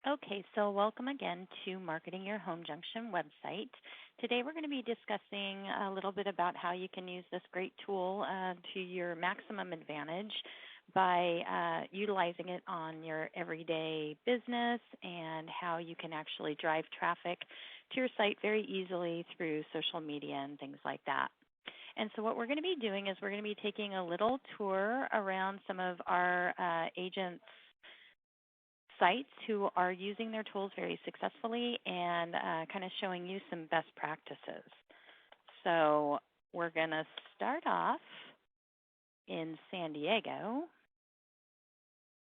Okay, so welcome again to Marketing Your Home Junction website. Today we're going to be discussing a little bit about how you can use this great tool to your maximum advantage by utilizing it on your everyday business and how you can actually drive traffic to your site very easily through social media and things like that. And so what we're going to be doing is we're going to be taking a little tour around some of our agents' sites who are using their tools very successfully and kind of showing you some best practices. So we're going to start off in San Diego,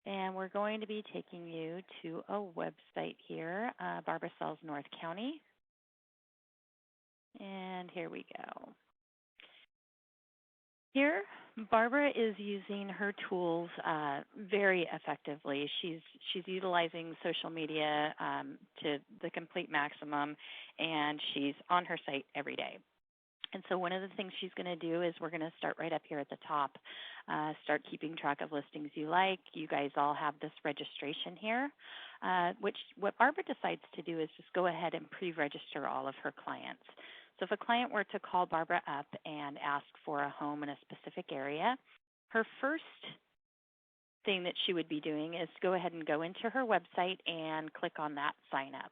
and we're going to be taking you to a website here, Barbara Sells North County. And here we go. Here, Barbara is using her tools very effectively. She's utilizing social media to the complete maximum, and she's on her site every day. And so one of the things she's going to do is we're going to start right up here at the top, start keeping track of listings you like. You guys all have this registration here, what Barbara decides to do is just go ahead and pre-register all of her clients. So if a client were to call Barbara up and ask for a home in a specific area, her first thing that she would be doing is go ahead and go into her website and click on that sign up.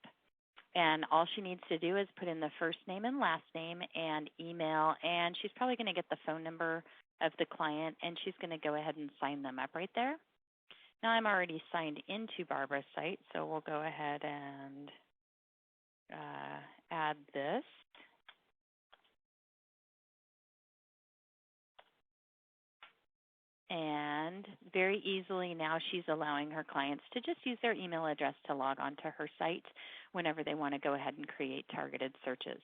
And all she needs to do is put in the first name and last name and email, and she's probably going to get the phone number of the client, and she's going to go ahead and sign them up right there. Now I'm already signed into Barbara's site, so we'll go ahead and add this. And very easily now she's allowing her clients to just use their email address to log on to her site whenever they want to go ahead and create targeted searches.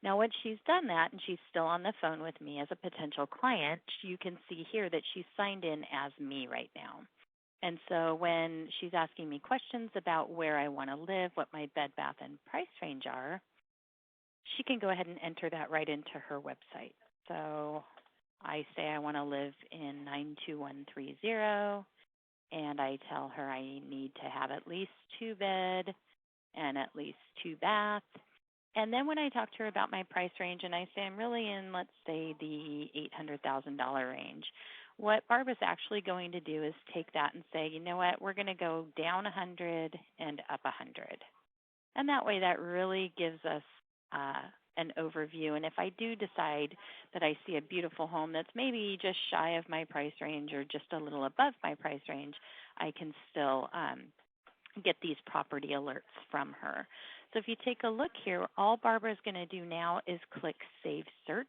Now once she's done that and she's still on the phone with me as a potential client, you can see here that she's signed in as me right now. And so when she's asking me questions about where I want to live, what my bed, bath, and price range are, she can go ahead and enter that right into her website. So I say I want to live in 92130, and I tell her I need to have at least 2 bed and at least 2 bath. And then when I talk to her about my price range and I say I'm really in, let's say, the $800,000 range, what Barbara's actually going to do is take that and say, you know what, we're going to go down 100 and up 100. And that way that really gives us an overview. And if I do decide that I see a beautiful home that's maybe just shy of my price range or just a little above my price range, I can still get these property alerts from her. So if you take a look here, all Barbara's going to do now is click Save Search,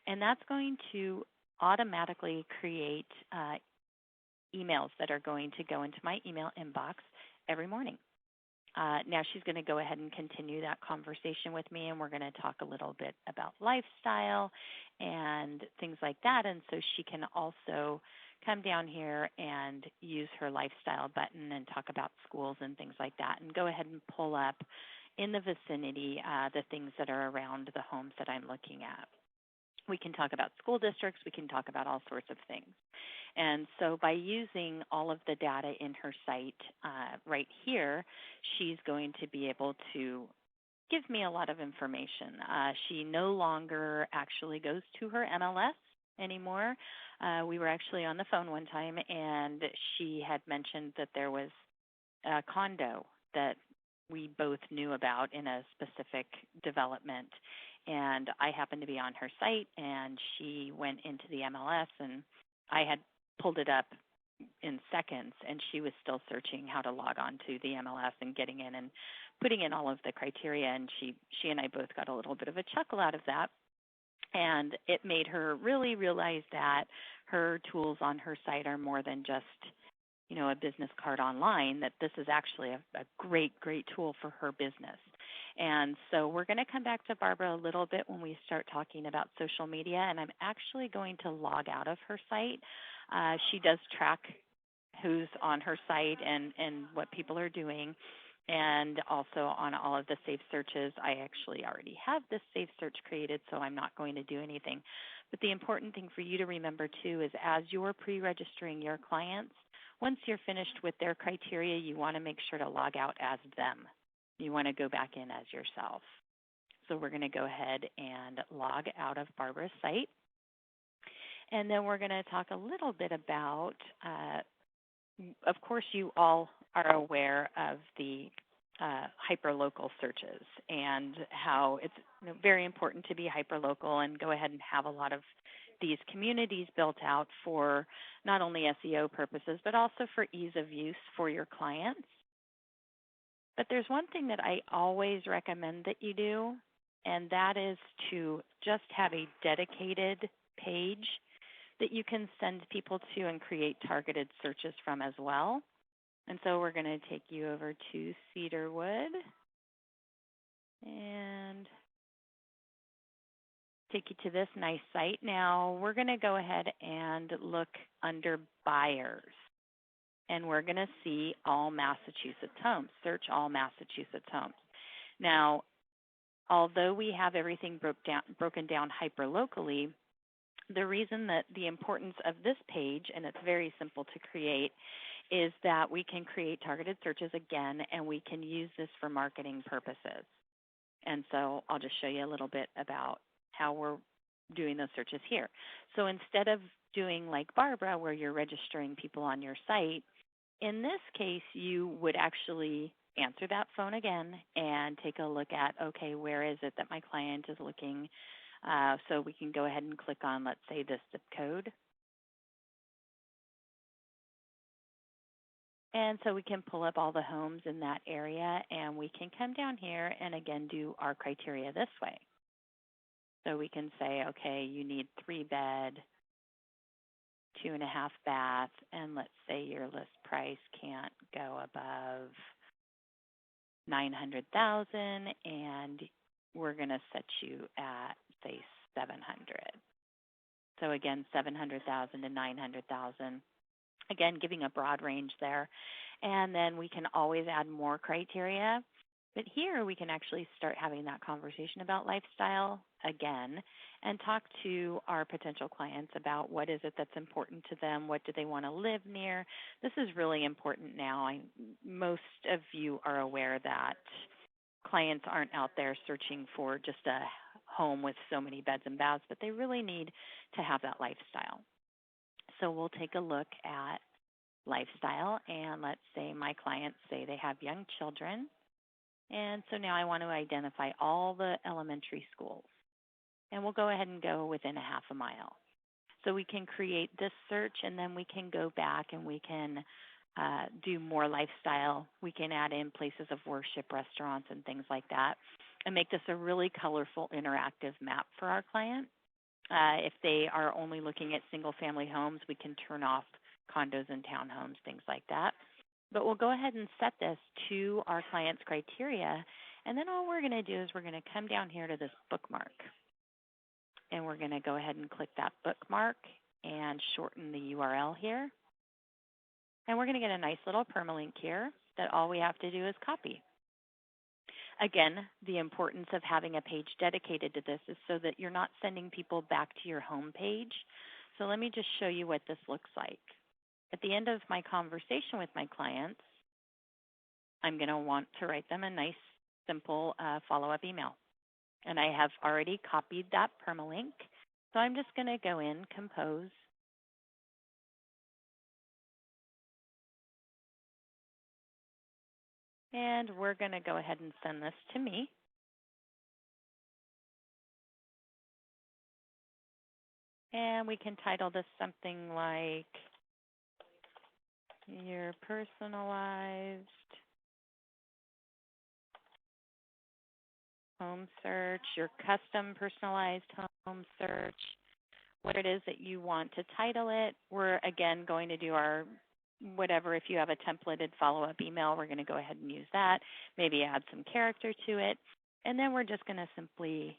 and that's going to automatically create emails that are going to go into my email inbox every morning. Now she's going to go ahead and continue that conversation with me, and we're going to talk a little bit about lifestyle and things like that. And so she can also come down here and use her lifestyle button and talk about schools and things like that, and go ahead and pull up in the vicinity the things that are around the homes that I'm looking at. We can talk about school districts. We can talk about all sorts of things. And so by using all of the data in her site right here, she's going to be able to give me a lot of information. She no longer actually goes to her MLS anymore. We were actually on the phone one time, and she had mentioned that there was a condo that we both knew about in a specific development. And I happened to be on her site, and she went into the MLS, and I had pulled it up in seconds, and she was still searching how to log on to the MLS and getting in and putting in all of the criteria. And she and I both got a little bit of a chuckle out of that. And it made her really realize that her tools on her site are more than just, a business card online, that this is actually a great, great tool for her business. And so we're going to come back to Barbara a little bit when we start talking about social media, and I'm actually going to log out of her site. She does track who's on her site and what people are doing. And also on all of the safe searches, I actually already have this safe search created, so I'm not going to do anything. But the important thing for you to remember, too, is as you're pre-registering your clients, Once you're finished with their criteria, you want to make sure to log out as them. You want to go back in as yourself. So we're going to go ahead and log out of Barbara's site. And then we're going to talk a little bit about, of course, you all are aware of the hyperlocal searches and how it's very important to be hyperlocal and go ahead and have a lot of these communities built out for not only SEO purposes, but also for ease of use for your clients. But there's one thing that I always recommend that you do, and that is to just have a dedicated page that you can send people to and create targeted searches from as well. And so we're going to take you over to Cedarwood and take you to this nice site. Now we're going to go ahead and look under buyers. And we're going to see all Massachusetts homes, search all Massachusetts homes. Now, although we have everything broken down hyperlocally, the reason that the importance of this page, and it's very simple to create, is that we can create targeted searches again, and we can use this for marketing purposes. And so I'll just show you a little bit about how we're doing those searches here. So instead of doing like Barbara, where you're registering people on your site, in this case, you would actually answer that phone again and take a look at, okay, where is it that my client is looking? So we can go ahead and click on, let's say, this zip code. And so we can pull up all the homes in that area, and we can come down here and, again, do our criteria this way. So we can say, okay, you need 3-bed, 2.5 bath, and let's say your list price can't go above $900,000, and we're going to set you at, say, $700,000. So again, $700,000 to $900,000. Again, giving a broad range there. And then we can always add more criteria. But here we can actually start having that conversation about lifestyle again and talk to our potential clients about what is it that's important to them, what do they want to live near. This is really important now. Most of you are aware that clients aren't out there searching for just a home with so many beds and baths, but they really need to have that lifestyle. So we'll take a look at lifestyle, and let's say my clients say they have young children. And so now I want to identify all the elementary schools. And we'll go ahead and go within a half a mile. So we can create this search, and then we can go back and we can do more lifestyle. We can add in places of worship, restaurants, and things like that, and make this a really colorful, interactive map for our client. If they are only looking at single-family homes, we can turn off condos and townhomes, things like that. But we'll go ahead and set this to our client's criteria, and then all we're going to do is we're going to come down here to this bookmark, and we're going to go ahead and click that bookmark and shorten the URL here. And we're going to get a nice little permalink here that all we have to do is copy. Again, the importance of having a page dedicated to this is so that you're not sending people back to your home page. So let me just show you what this looks like. At the end of my conversation with my clients, I'm going to want to write them a nice, simple follow-up email. And I have already copied that permalink. So I'm just going to go in, compose, and we're going to go ahead and send this to me. And we can title this something like your personalized home search, your custom personalized home search, what it is that you want to title it. We're, again, going to do our whatever. If you have a templated follow-up email, we're going to go ahead and use that, maybe add some character to it, and then we're just going to simply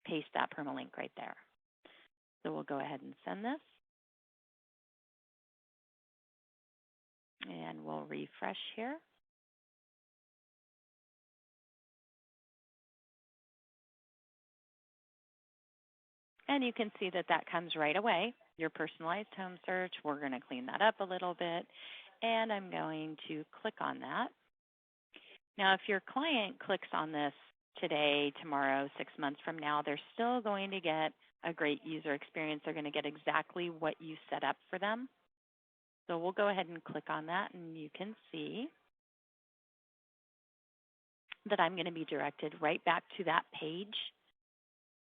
paste that permalink right there. So we'll go ahead and send this, and we'll refresh here. And you can see that that comes right away. your personalized home search. We're going to clean that up a little bit, and I'm going to click on that. Now, if your client clicks on this today, tomorrow, 6 months from now, they're still going to get a great user experience. They're going to get exactly what you set up for them. So we'll go ahead and click on that, and you can see that I'm going to be directed right back to that page.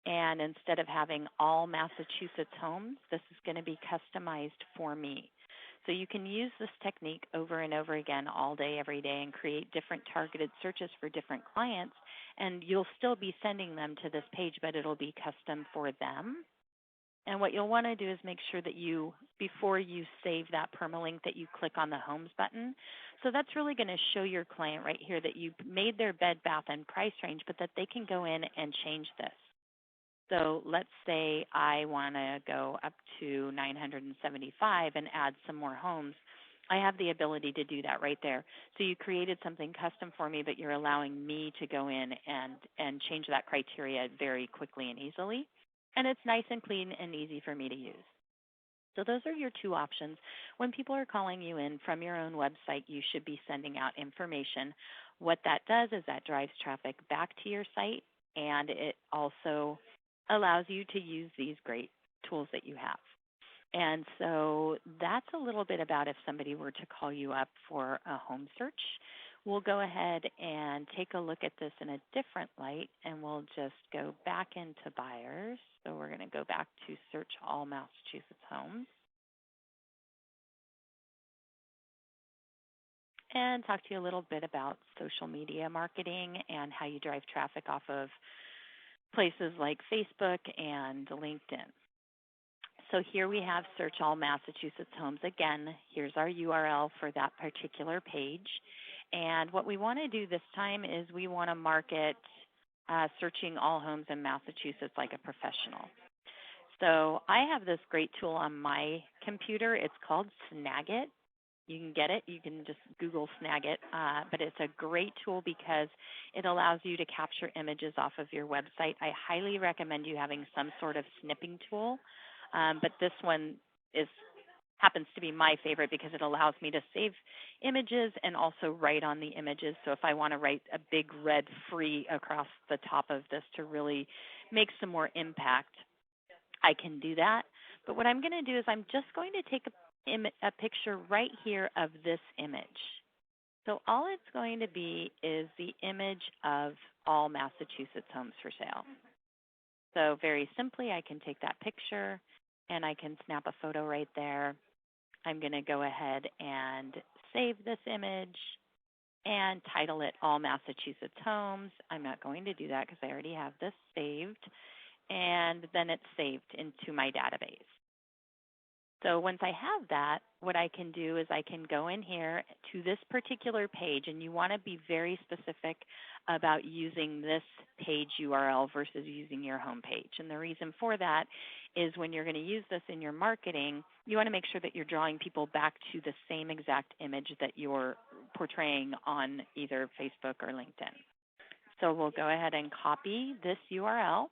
And instead of having all Massachusetts homes, this is going to be customized for me. So you can use this technique over and over again all day, every day, and create different targeted searches for different clients. And you'll still be sending them to this page, but it'll be custom for them. And what you'll want to do is make sure that you, before you save that permalink, that you click on the Homes button. So that's really going to show your client right here that you made their bed, bath, and price range, but that they can go in and change this. So let's say I want to go up to 975 and add some more homes. I have the ability to do that right there. So you created something custom for me, but you're allowing me to go in and change that criteria very quickly and easily. And it's nice and clean and easy for me to use. So those are your two options. When people are calling you in from your own website, you should be sending out information. What that does is that drives traffic back to your site, and it also allows you to use these great tools that you have. And so that's a little bit about if somebody were to call you up for a home search. We'll go ahead and take a look at this in a different light, and we'll just go back into buyers. So we're going to go back to search all Massachusetts homes and talk to you a little bit about social media marketing and how you drive traffic off of places like Facebook and LinkedIn. So here we have search all Massachusetts homes. Again, here's our URL for that particular page. And what we want to do this time is we want to market searching all homes in Massachusetts like a professional. So I have this great tool on my computer. It's called Snagit. You can get it. You can just Google Snagit. But it's a great tool because it allows you to capture images off of your website. I highly recommend you having some sort of snipping tool. But this one happens to be my favorite because it allows me to save images and also write on the images. So if I want to write a big red free across the top of this to really make some more impact, I can do that. But what I'm going to do is I'm just going to take a picture right here of this image. So all it's going to be is the image of all Massachusetts homes for sale. So very simply, I can take that picture and I can snap a photo right there. I'm going to go ahead and save this image and title it All Massachusetts Homes. I'm not going to do that because I already have this saved. And then it's saved into my database. So once I have that, what I can do is I can go in here to this particular page, and you want to be very specific about using this page URL versus using your home page. And the reason for that is when you're going to use this in your marketing, you want to make sure that you're drawing people back to the same exact image that you're portraying on either Facebook or LinkedIn. So we'll go ahead and copy this URL,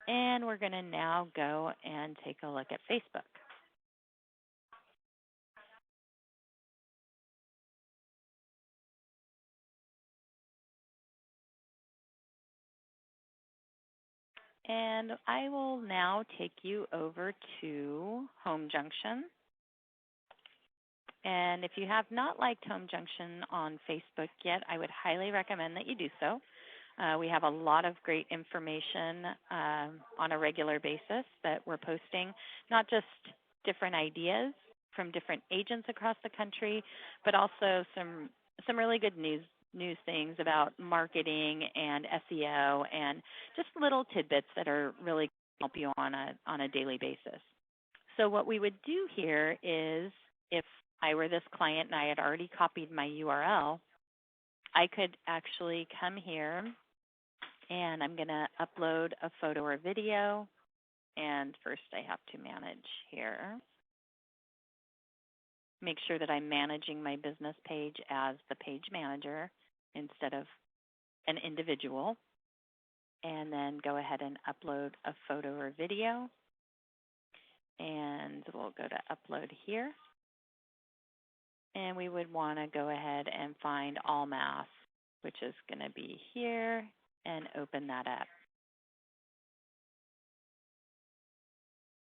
and we're going to now go and take a look at Facebook. And I will now take you over to Home Junction. And if you have not liked Home Junction on Facebook yet, I would highly recommend that you do so. We have a lot of great information on a regular basis that we're posting, not just different ideas from different agents across the country, but also some really good news things about marketing and SEO and just little tidbits that are really help you on a daily basis. So what we would do here is if I were this client and I had already copied my URL, I could actually come here and I'm going to upload a photo or video. And first I have to manage here. Make sure that I'm managing my business page as the page manager instead of an individual. And then go ahead and upload a photo or video. And we'll go to upload here. And we would want to go ahead and find all mass, which is going to be here, and open that up.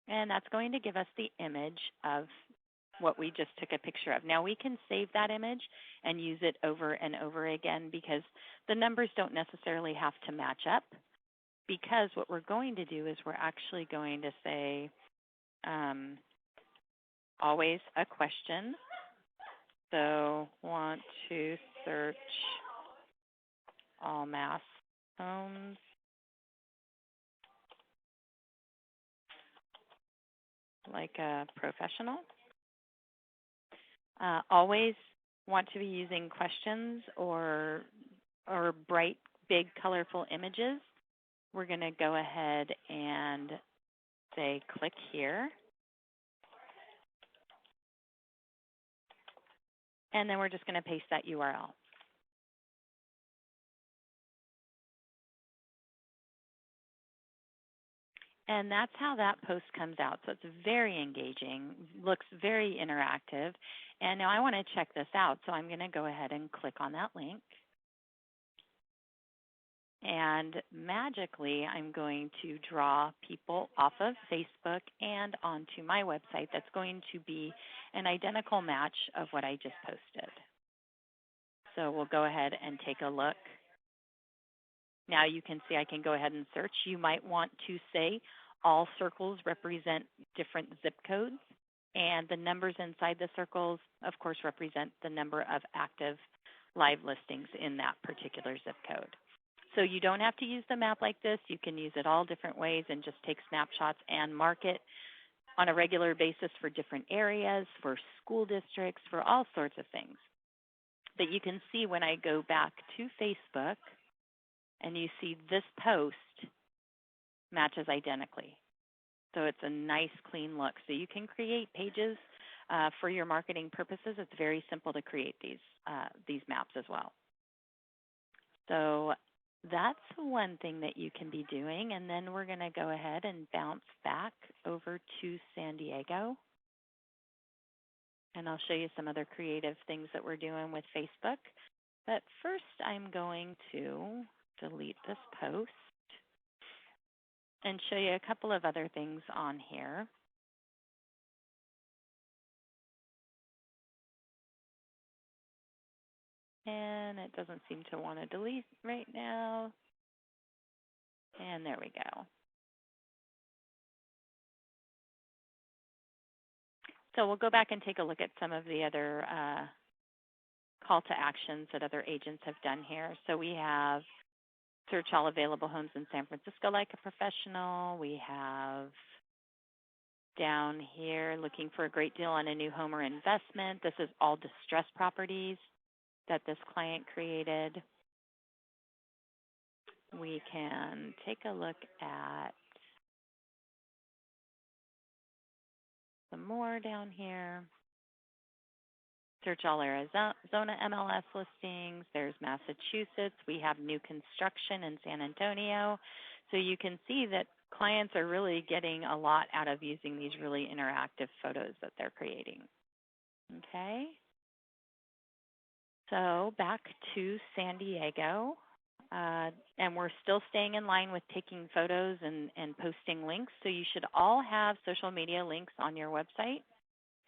And that's going to give us the image of what we just took a picture of. Now we can save that image and use it over and over again because the numbers don't necessarily have to match up, because what we're going to do is we're actually going to say always a question. So want to search all mass homes like a professional. Always want to be using questions or bright, big, colorful images. We're going to go ahead and say click here. And then we're just going to paste that URL. And that's how that post comes out. So it's very engaging, looks very interactive. And now I want to check this out. So I'm going to go ahead and click on that link. And magically, I'm going to draw people off of Facebook and onto my website. That's going to be an identical match of what I just posted. So we'll go ahead and take a look. Now you can see I can go ahead and search. You might want to say all circles represent different zip codes, and the numbers inside the circles, of course, represent the number of active live listings in that particular zip code. So you don't have to use the map like this. You can use it all different ways and just take snapshots and mark it on a regular basis for different areas, for school districts, for all sorts of things. But you can see when I go back to Facebook and you see this post matches identically. So it's a nice, clean look. So you can create pages for your marketing purposes. It's very simple to create these maps as well. So that's one thing that you can be doing. And then we're going to go ahead and bounce back over to San Diego. And I'll show you some other creative things that we're doing with Facebook. But first, I'm going to delete this post and show you a couple of other things on here. And it doesn't seem to want to delete right now. And there we go. So we'll go back and take a look at some of the other call to actions that other agents have done here. So we have search all available homes in San Francisco like a professional. We have down here looking for a great deal on a new home or investment. This is all distressed properties that this client created. We can take a look at some more down here. Search all Arizona MLS listings. There's Massachusetts. We have new construction in San Antonio. So you can see that clients are really getting a lot out of using these really interactive photos that they're creating. Okay. So back to San Diego. And we're still staying in line with taking photos and posting links. So you should all have social media links on your website.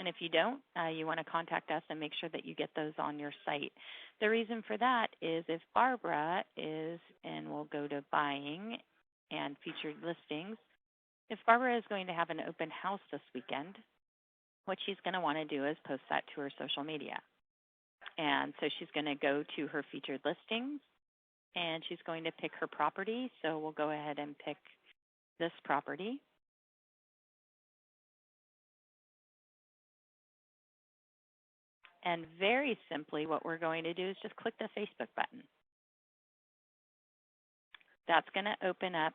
And if you don't, you want to contact us and make sure that you get those on your site. The reason for that is if Barbara is, and we'll go to buying and featured listings, if Barbara is going to have an open house this weekend, what she's going to want to do is post that to her social media. And so she's going to go to her featured listings, and she's going to pick her property. So we'll go ahead and pick this property. And very simply, what we're going to do is just click the Facebook button. That's going to open up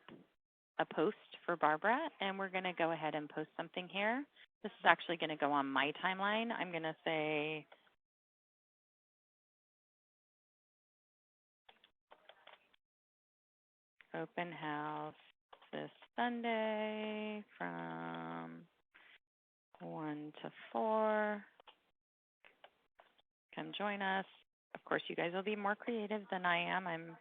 a post for Barbara, and we're going to go ahead and post something here. This is actually going to go on my timeline. I'm going to say, open house this Sunday from 1 to 4. Come join us. Of course, you guys will be more creative than I am. I'm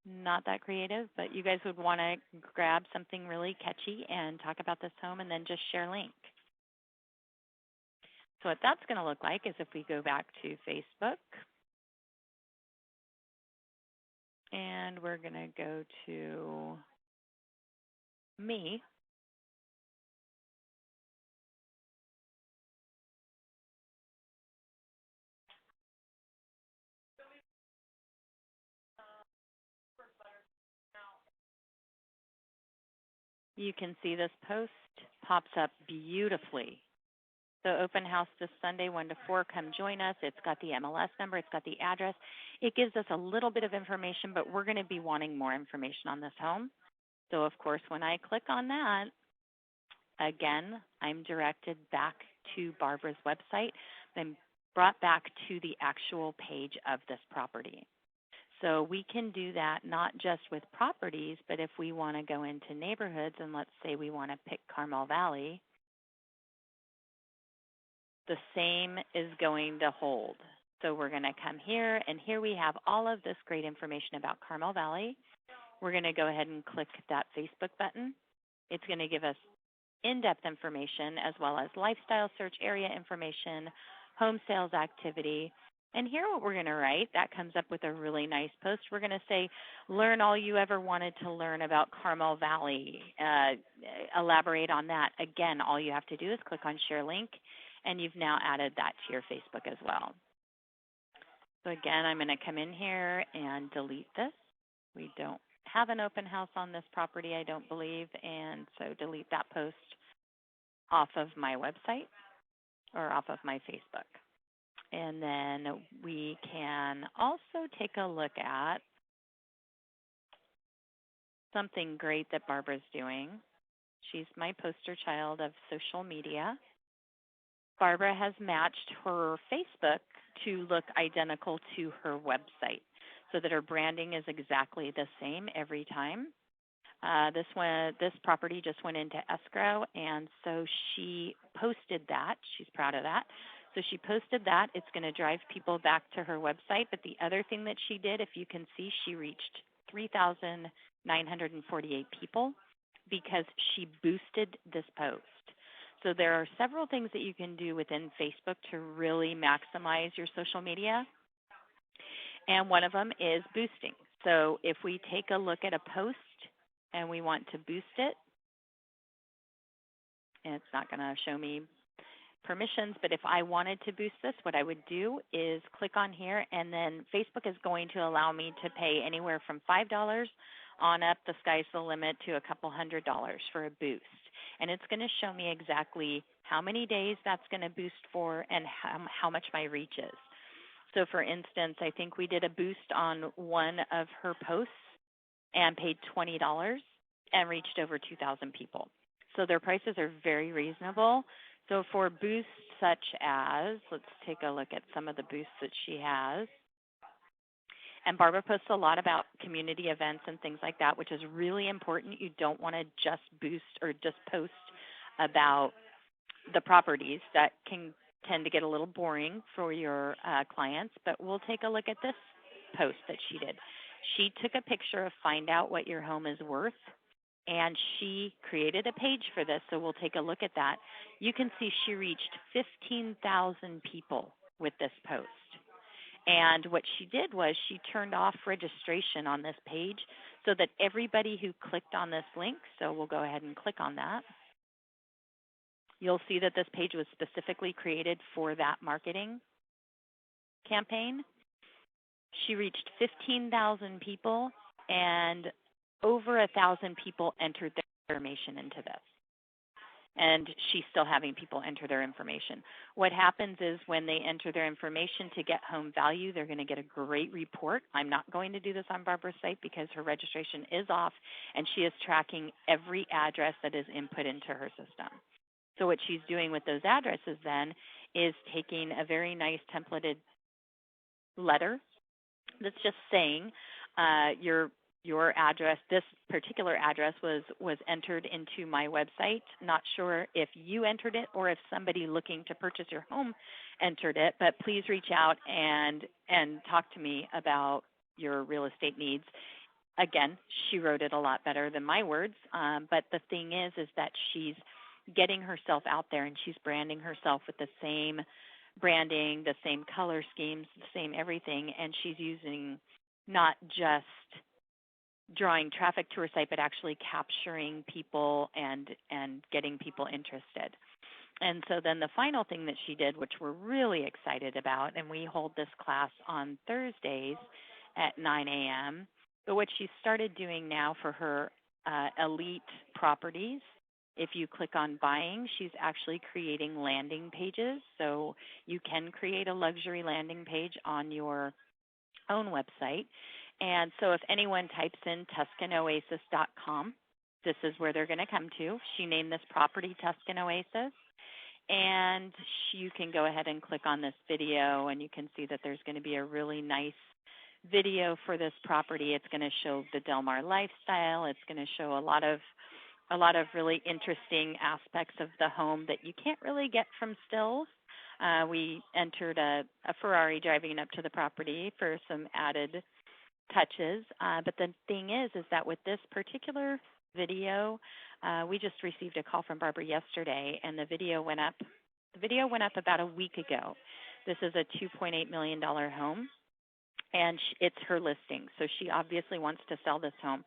not that creative, but you guys would want to grab something really catchy and talk about this home and then just share link. So what that's going to look like is if we go back to Facebook, and we're going to go to me. You can see this post pops up beautifully. So open house this Sunday, 1 to 4. Come join us. It's got the MLS number. It's got the address. It gives us a little bit of information, but we're going to be wanting more information on this home. So, of course, when I click on that, again, I'm directed back to Barbara's website. I'm brought back to the actual page of this property. So we can do that not just with properties, but if we want to go into neighborhoods, and let's say we want to pick Carmel Valley, the same is going to hold. So we're going to come here, and here we have all of this great information about Carmel Valley. We're going to go ahead and click that Facebook button. It's going to give us in-depth information as well as lifestyle search area information, home sales activity. And here what we're going to write, that comes up with a really nice post. We're going to say, learn all you ever wanted to learn about Carmel Valley. Elaborate on that. Again, all you have to do is click on share link, and you've now added that to your Facebook as well. So again, I'm going to come in here and delete this. We don't have an open house on this property, I don't believe, and so delete that post off of my website or off of my Facebook. And then we can also take a look at something great that Barbara's doing. She's my poster child of social media. Barbara has matched her Facebook to look identical to her website so that her branding is exactly the same every time. This property just went into escrow, and so she posted that. She's proud of that. So she posted that. It's going to drive people back to her website. But the other thing that she did, if you can see, she reached 3,948 people because she boosted this post. So there are several things that you can do within Facebook to really maximize your social media. And one of them is boosting. So if we take a look at a post and we want to boost it, and it's not going to show me permissions, but if I wanted to boost this, what I would do is click on here, and then Facebook is going to allow me to pay anywhere from $5 on up, the sky's the limit, to a couple $100 for a boost. And it's going to show me exactly how many days that's going to boost for and how much my reach is. So for instance, I think we did a boost on one of her posts and paid $20 and reached over 2,000 people. So their prices are very reasonable. So for boosts such as, let's take a look at some of the boosts that she has. And Barbara posts a lot about community events and things like that, which is really important. You don't want to just boost or just post about the properties. That can tend to get a little boring for your clients, but we'll take a look at this post that she did. She took a picture of find out what your home is worth, and she created a page for this, so we'll take a look at that. You can see she reached 15,000 people with this post. And what she did was she turned off registration on this page so that everybody who clicked on this link, so we'll go ahead and click on that, you'll see that this page was specifically created for that marketing campaign. She reached 15,000 people, and over 1,000 people entered their information into this. And she's still having people enter their information. What happens is when they enter their information to get home value, they're going to get a great report. I'm not going to do this on Barbara's site because her registration is off, and she is tracking every address that is input into her system. So what she's doing with those addresses then is taking a very nice templated letter that's just saying your your address, this particular address was entered into my website. Not sure if you entered it or if somebody looking to purchase your home entered it, but please reach out and talk to me about your real estate needs. Again, she wrote it a lot better than my words, but the thing is that she's getting herself out there and she's branding herself with the same branding, the same color schemes, the same everything, and she's using not just drawing traffic to her site, but actually capturing people and getting people interested. And so then the final thing that she did, which we're really excited about, and we hold this class on Thursdays at 9 a.m., but what she started doing now for her elite properties, if you click on buying, she's actually creating landing pages. So you can create a luxury landing page on your own website. And so if anyone types in TuscanOasis.com, this is where they're going to come to. She named this property Tuscan Oasis. And you can go ahead and click on this video, and you can see that there's going to be a really nice video for this property. It's going to show the Del Mar lifestyle. It's going to show a lot of really interesting aspects of the home that you can't really get from stills. We entered a Ferrari driving up to the property for some added touches. But the thing is that with this particular video, we just received a call from Barbara yesterday, and the video went up. The video went up about a week ago. This is a $2.8 million home, and it's her listing. So she obviously wants to sell this home.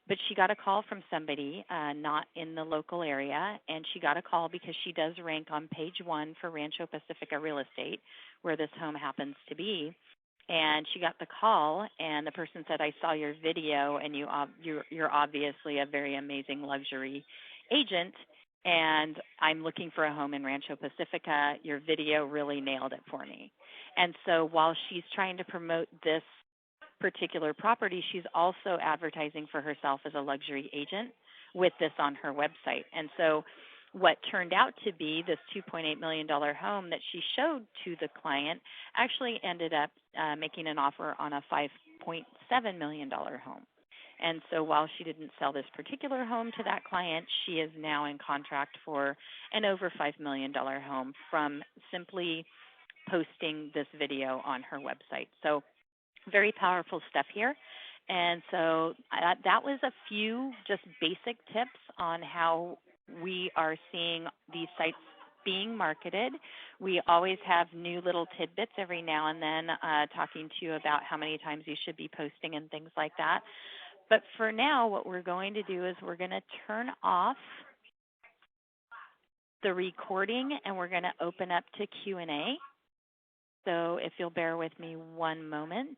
But she got a call from somebody not in the local area, and she got a call because she does rank on page 1 for Rancho Pacifica Real Estate, where this home happens to be. And she got the call, and the person said, "I saw your video, and you're obviously a very amazing luxury agent, and I'm looking for a home in Rancho Pacifica. Your video really nailed it for me." And so while she's trying to promote this particular property, she's also advertising for herself as a luxury agent with this on her website. And so what turned out to be this $2.8 million home that she showed to the client actually ended up making an offer on a $5.7 million home. And so while she didn't sell this particular home to that client, she is now in contract for an over $5 million home from simply posting this video on her website. So very powerful stuff here. And so that was a few just basic tips on how we are seeing these sites being marketed. We always have new little tidbits every now and then talking to you about how many times you should be posting and things like that. But for now, what we're going to do is we're going to turn off the recording and we're going to open up to Q&A. So if you'll bear with me one moment.